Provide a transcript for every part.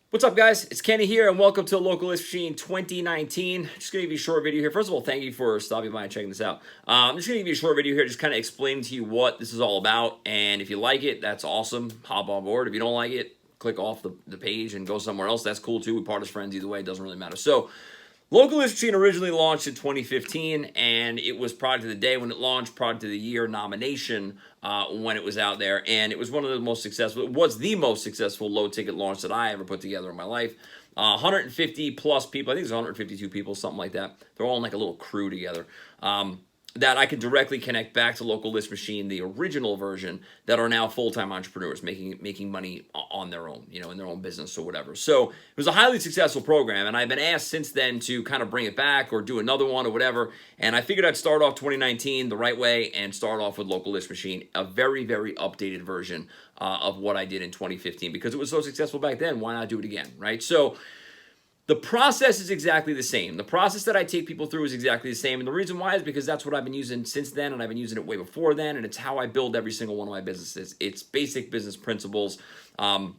What's up, guys? It's Kenny here, and welcome to Local List Machine 2019. Just gonna give you a short video here. First of all, thank you for stopping by and checking this out. I'm just gonna give you a short video here, just kind of explaining to you what this is all about. And if you like it, that's awesome. Hop on board. If you don't like it, click off the page and go somewhere else. That's cool too. We part as friends either way. It doesn't really matter. So, Local List Machine originally launched in 2015, and it was Product of the Day when it launched, Product of the Year nomination when it was out there, and it was one of the most successful, it was the most successful low-ticket launch that I ever put together in my life. 150 plus people, I think it's 152 people, something like that. They're all in like a little crew together. That I can directly connect back to Local List Machine, the original version, that are now full-time entrepreneurs making money on their own, in their own business or whatever. So it was a highly successful program, and I've been asked since then to kind of bring it back or do another one or whatever. And I figured I'd start off 2019 the right way and start off with Local List Machine, a very, very updated version of what I did in 2015 because it was so successful back then. Why not do it again, right? So the process is exactly the same. The process that I take people through is exactly the same. And the reason why is because that's what I've been using since then, and I've been using it way before then, and it's how I build every single one of my businesses. It's basic business principles, and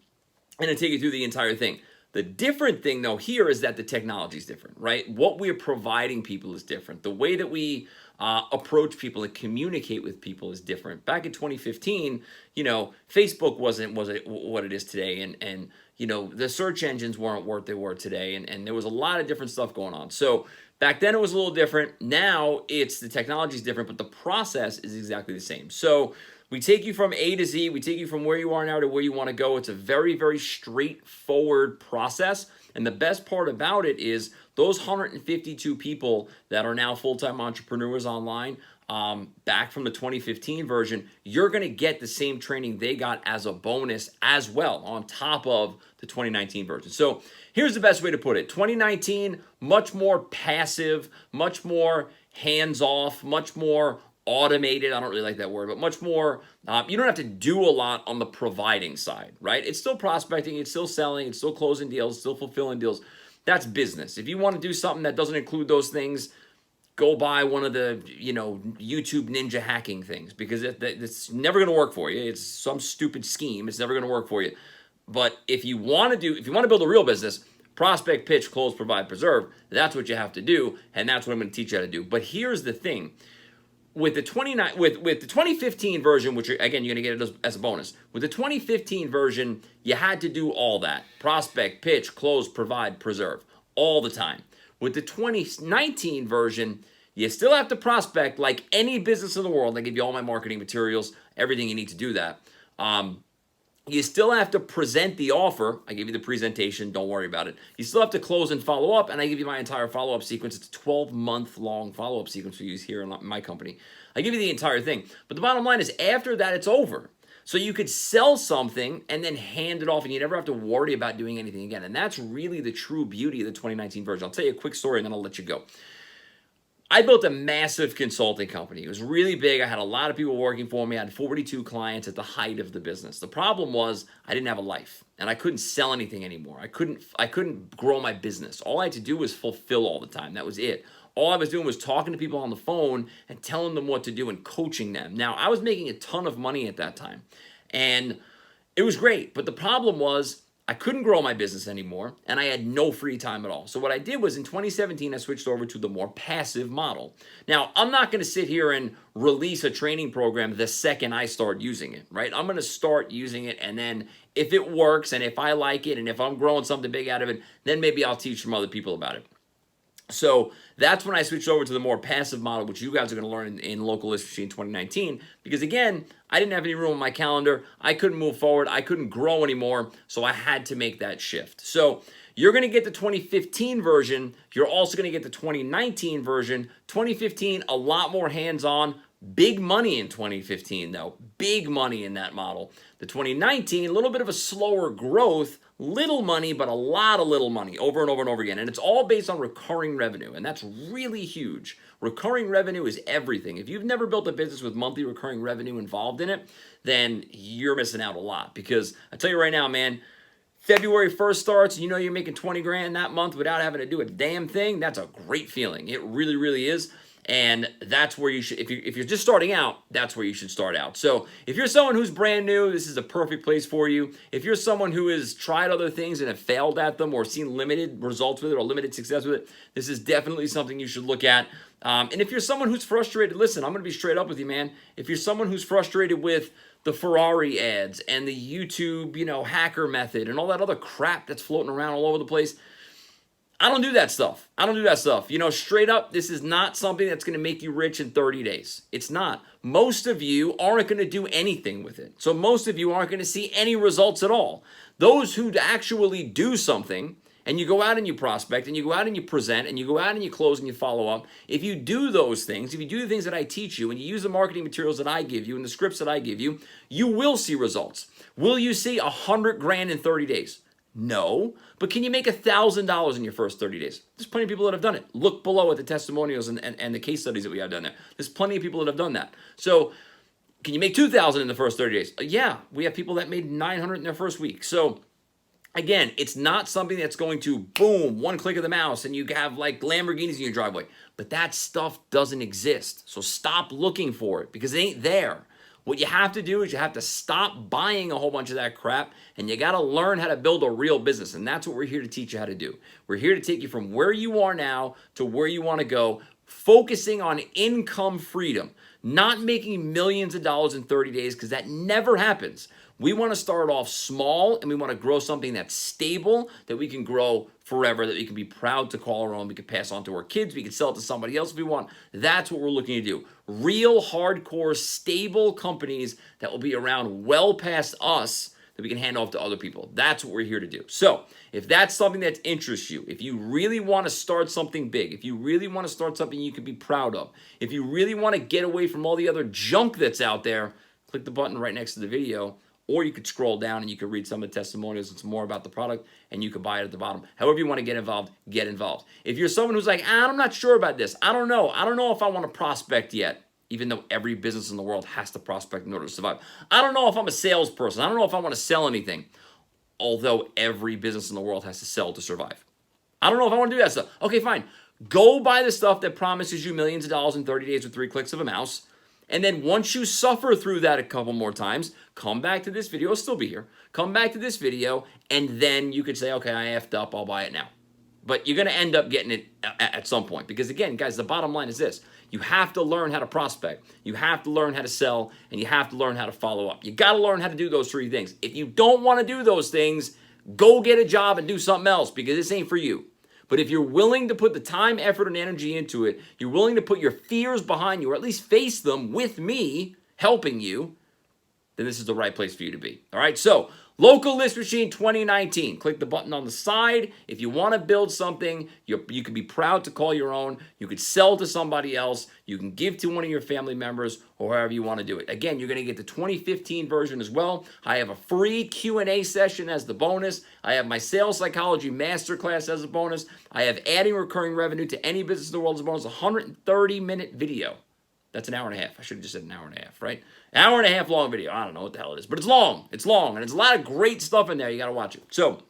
I take you through the entire thing. The different thing, though, here is that the technology is different, right? What we're providing people is different. The way that we approach people and communicate with people is different. Back in 2015, Facebook wasn't what it is today, and the search engines weren't what they were today, and there was a lot of different stuff going on. So back then it was a little different. Now the technology is different, but the process is exactly the same. So we take you from A to Z. We take you from where you are now to where you want to go. It's a very, very straightforward process. And the best part about it is those 152 people that are now full-time entrepreneurs online, back from the 2015 version, you're going to get the same training they got as a bonus as well on top of the 2019 version. So here's the best way to put it. 2019, much more passive, much more hands-off, much more automated. I don't really like that word, but much more, you don't have to do a lot on the providing side, right? It's still prospecting, it's still selling, it's still closing deals, it's still fulfilling deals. That's business. If you want to do something that doesn't include those things, go buy one of the, YouTube ninja hacking things, because it's never going to work for you. It's some stupid scheme. It's never going to work for you. But if you want to build a real business, prospect, pitch, close, provide, preserve, that's what you have to do, and that's what I'm going to teach you how to do. But here's the thing. With the 2015 version, which again you're going to get it as a bonus. With the 2015 version, you had to do all that: prospect, pitch, close, provide, preserve, all the time. With the 2019 version, you still have to prospect like any business in the world. I give you all my marketing materials, everything you need to do that. You still have to present the offer. I give you the presentation. Don't worry about it. You still have to close and follow up, and I give you my entire follow-up sequence. It's a 12-month-long follow-up sequence we use here in my company. I give you the entire thing. But the bottom line is after that, it's over. So you could sell something and then hand it off, and you never have to worry about doing anything again. And that's really the true beauty of the 2019 version. I'll tell you a quick story, and then I'll let you go. I built a massive consulting company. It was really big. I had a lot of people working for me. I had 42 clients at the height of the business. The problem was I didn't have a life, and I couldn't sell anything anymore. I couldn't grow my business. All I had to do was fulfill all the time. That was it. All I was doing was talking to people on the phone and telling them what to do and coaching them. Now, I was making a ton of money at that time, and it was great. But the problem was I couldn't grow my business anymore, and I had no free time at all. So what I did was in 2017, I switched over to the more passive model. Now, I'm not going to sit here and release a training program the second I start using it, right? I'm going to start using it, and then if it works, and if I like it, and if I'm growing something big out of it, then maybe I'll teach some other people about it. So that's when I switched over to the more passive model, which you guys are going to learn in Local List Machine 2019. Because again, I didn't have any room on my calendar. I couldn't move forward. I couldn't grow anymore. So I had to make that shift. So you're going to get the 2015 version. You're also going to get the 2019 version. 2015, a lot more hands-on. Big money in 2015, though. Big money in that model. The 2019, a little bit of a slower growth, little money, but a lot of little money over and over and over again. And it's all based on recurring revenue, and that's really huge. Recurring revenue is everything. If you've never built a business with monthly recurring revenue involved in it, then you're missing out a lot. Because I tell you right now, man, February 1st starts, and you're making 20 grand that month without having to do a damn thing. That's a great feeling. It really, really is. And that's where you should, if you're just starting out, that's where you should start out. So if you're someone who's brand new, this is a perfect place for you. If you're someone who has tried other things and have failed at them or seen limited results with it or limited success with it, this is definitely something you should look at. And if you're someone who's frustrated, listen, I'm going to be straight up with you, man. If you're someone who's frustrated with the Ferrari ads and the YouTube, hacker method and all that other crap that's floating around all over the place, I don't do that stuff. I don't do that stuff. Straight up, this is not something that's going to make you rich in 30 days. It's not. Most of you aren't going to do anything with it. So most of you aren't going to see any results at all. Those who actually do something, and you go out and you prospect, and you go out and you present, and you go out and you close and you follow up, if you do those things, if you do the things that I teach you, and you use the marketing materials that I give you and the scripts that I give you, you will see results. Will you see 100 grand in 30 days? No, but can you make $1,000 in your first 30 days? There's plenty of people that have done it. Look below at the testimonials and the case studies that we have done there. There's plenty of people that have done that. So can you make $2,000 in the first 30 days? Yeah, we have people that made $900 in their first week. So again, it's not something that's going to, boom, one click of the mouse and you have like Lamborghinis in your driveway. But that stuff doesn't exist. So stop looking for it because it ain't there. What you have to do is you have to stop buying a whole bunch of that crap, and you got to learn how to build a real business, and that's what we're here to teach you how to do. We're here to take you from where you are now to where you want to go, focusing on income freedom, not making millions of dollars in 30 days because that never happens. We want to start off small, and we want to grow something that's stable, that we can grow forever, that we can be proud to call our own, we can pass on to our kids, we can sell it to somebody else if we want. That's what we're looking to do. Real, hardcore, stable companies that will be around well past us that we can hand off to other people. That's what we're here to do. So if that's something that interests you, if you really want to start something big, if you really want to start something you can be proud of, if you really want to get away from all the other junk that's out there, click the button right next to the video. Or you could scroll down and you could read some of the testimonials. It's more about the product and you could buy it at the bottom. However you want to get involved, get involved. If you're someone who's like, I'm not sure about this. I don't know. I don't know if I want to prospect yet, even though every business in the world has to prospect in order to survive. I don't know if I'm a salesperson. I don't know if I want to sell anything, although every business in the world has to sell to survive. I don't know if I want to do that stuff. Okay, fine. Go buy the stuff that promises you millions of dollars in 30 days with 3 clicks of a mouse. And then once you suffer through that a couple more times, come back to this video. It'll still be here. Come back to this video, and then you could say, okay, I effed up. I'll buy it now. But you're going to end up getting it at some point. Because again, guys, the bottom line is this. You have to learn how to prospect. You have to learn how to sell. And you have to learn how to follow up. You got to learn how to do those 3 things. If you don't want to do those things, go get a job and do something else because this ain't for you. But if you're willing to put the time, effort, and energy into it, you're willing to put your fears behind you, or at least face them with me helping you, then this is the right place for you to be. All right, so Local List Machine 2019. Click the button on the side. If you want to build something, you can be proud to call your own. You could sell to somebody else. You can give to one of your family members or however you want to do it. Again, you're going to get the 2015 version as well. I have a free Q&A session as the bonus. I have my Sales Psychology Masterclass as a bonus. I have Adding Recurring Revenue to Any Business in the World as a bonus, a 130-minute video. That's an hour and a half. I should have just said an hour and a half, right? Hour and a half long video. I don't know what the hell it is, but it's long. It's long, and there's a lot of great stuff in there. You got to watch it. So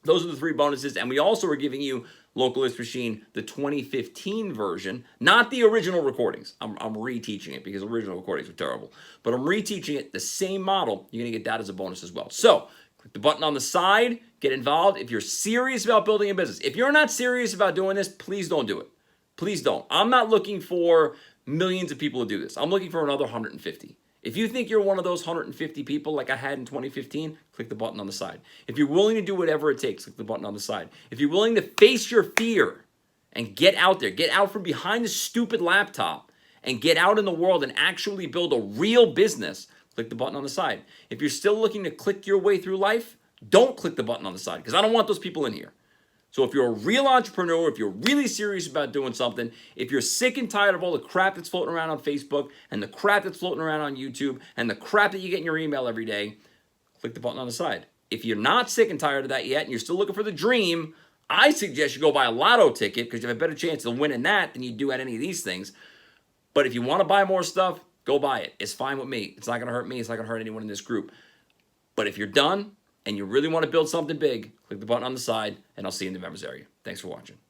those are the 3 bonuses, and we also are giving you Local List Machine, the 2015 version, not the original recordings. I'm reteaching it because original recordings are terrible, but I'm reteaching it, the same model. You're going to get that as a bonus as well. So click the button on the side. Get involved. If you're serious about building a business, if you're not serious about doing this, please don't do it. Please don't. I'm not looking for millions of people to do this. I'm looking for another 150. If you think you're one of those 150 people like I had in 2015, click the button on the side. If you're willing to do whatever it takes, click the button on the side. If you're willing to face your fear and get out there, get out from behind the stupid laptop and get out in the world and actually build a real business, click the button on the side. If you're still looking to click your way through life, don't click the button on the side because I don't want those people in here. So if you're a real entrepreneur, if you're really serious about doing something, if you're sick and tired of all the crap that's floating around on Facebook and the crap that's floating around on YouTube and the crap that you get in your email every day, click the button on the side. If you're not sick and tired of that yet and you're still looking for the dream, I suggest you go buy a lotto ticket because you have a better chance of winning that than you do at any of these things. But if you want to buy more stuff, go buy it. It's fine with me. It's not going to hurt me. It's not going to hurt anyone in this group. But if you're done, and you really want to build something big, click the button on the side, and I'll see you in the members area. Thanks for watching.